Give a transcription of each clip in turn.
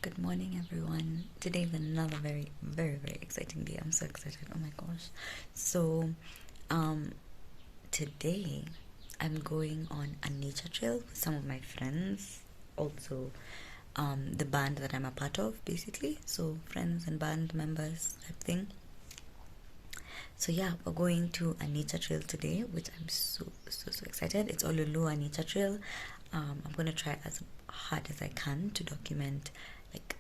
Good morning, everyone. Today is another very, very, very exciting day. I'm so excited. Oh my gosh. So, today I'm going on a nature trail with some of my friends. Also, the band that I'm a part of, basically. So, friends and band members, that thing. So yeah, we're going to a nature trail today, which I'm so excited. It's Ololua Nature Trail. I'm gonna try as hard as I can to document like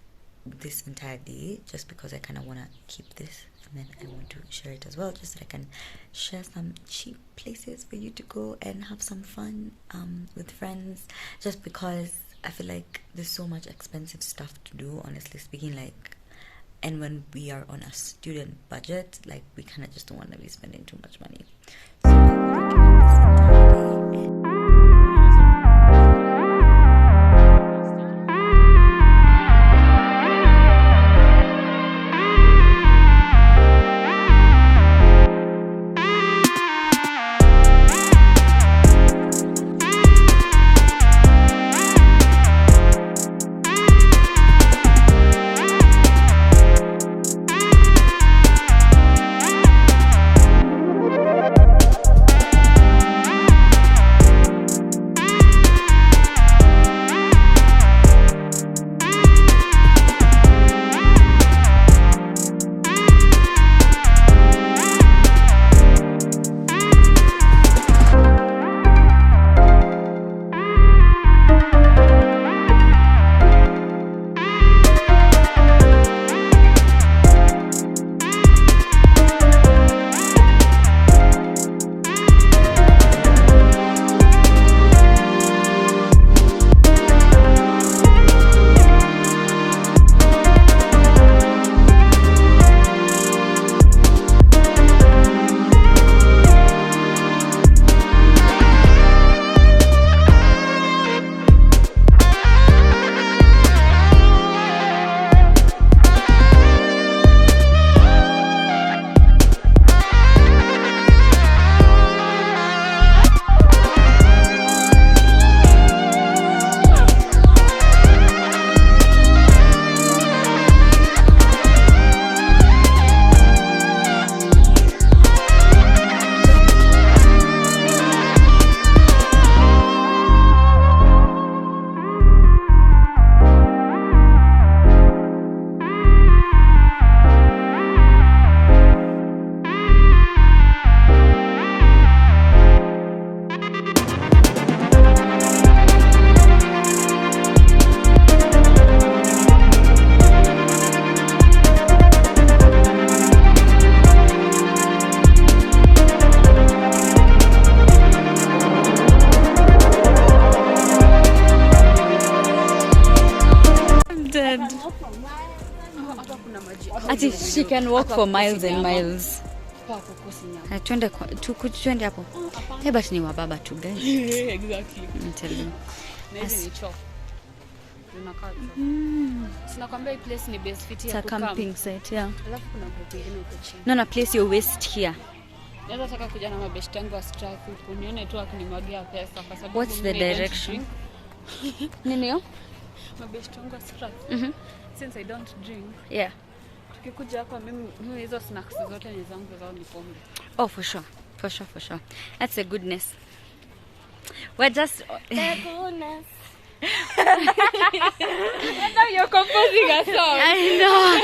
this entire day, just because I kind of want to keep this, and then I want to share it as well, just so I can share some cheap places for you to go and have some fun with friends, just because I feel like there's so much expensive stuff to do, honestly speaking, like, and when we are on a student budget, like, we kind of just don't want to be spending too much money. So I will document this entire day. Ati she can walk for miles and miles. Twende hapo. Hey, but ni wababa tu guys. Exactly. I'm telling you. Maybe ni chop. Sinakwambia hii place ni best fit ya kukamp. Camping site, yeah. Alafu kuna group nyingine huko chini. No, place your waist here. Naweza taka kuja na mabest yangu wa traffic unione tu akinimwagia pesa kwa sababu what's the direction? Nini hiyo? Mabest yangu wa traffic. Since I don't drink. Yeah. Tukikuja hapa mimi hizo snacks zote ni zangu zao ni pombe. Oh, for sure. That's a goodness. We're just the goodness. Now you're composing a song. I know.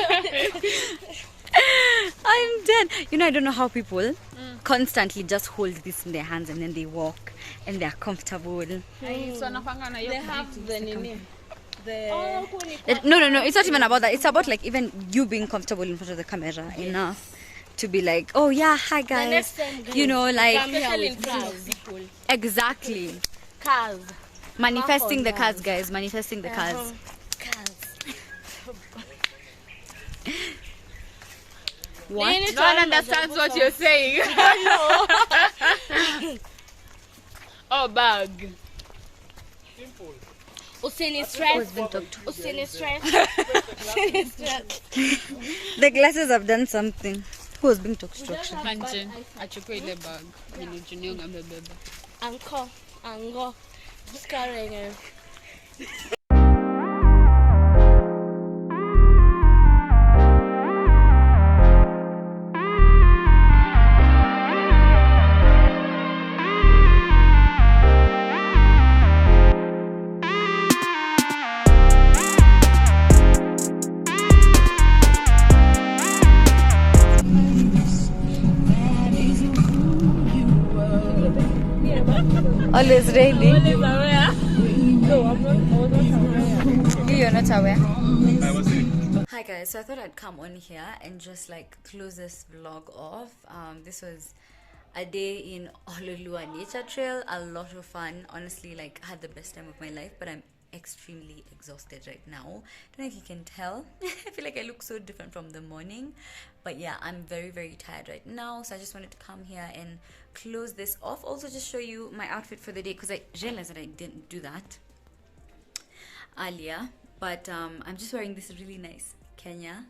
I'm dead. You know, I don't know how people constantly just hold this in their hands and then they walk and they're comfortable. So they have the nini. No, it's not even about that. It's about like even you being comfortable in front of the camera enough to be like, oh yeah, hi guys, you know, like exactly cars, manifesting the cars, guys, manifesting the cars. What? No one understands what you're saying. Oh, bag. Simple. Usini stress. The glasses have done something. Who was being talked to? Kanje, achukue ile bag. Junior ngabebeba. Ango. Just carrying it. Always ready. Always aware. No, I'm not. I was not aware. You're not aware. Hi guys, so I thought I'd come on here and just like close this vlog off. This was a day in Ololua Nature Trail, a lot of fun. Honestly, like had the best time of my life, but I'm extremely exhausted right now. Don't know if you can tell. I feel like I look so different from the morning, but yeah, I'm very tired right now. So I just wanted to come here and close this off. Also, just show you my outfit for the day because I realized that I didn't do that earlier. But I'm just wearing this really nice Kenya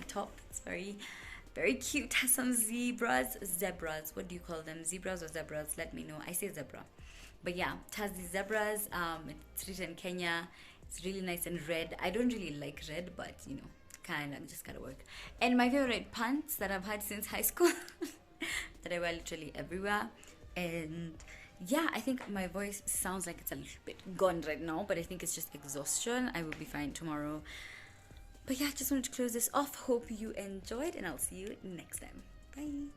top. It's very cute. Has some zebras. What do you call them? Zebras or zebras? Let me know. I say zebra. But yeah, it has these zebras. It's written Kenya. It's really nice and red. I don't really like red, but you know, kind of just gotta work. And my favorite pants that I've had since high school that I wear literally everywhere. And yeah, I think my voice sounds like it's a little bit gone right now, but I think it's just exhaustion. I will be fine tomorrow. But yeah, just wanted to close this off. Hope you enjoyed, and I'll see you next time. Bye.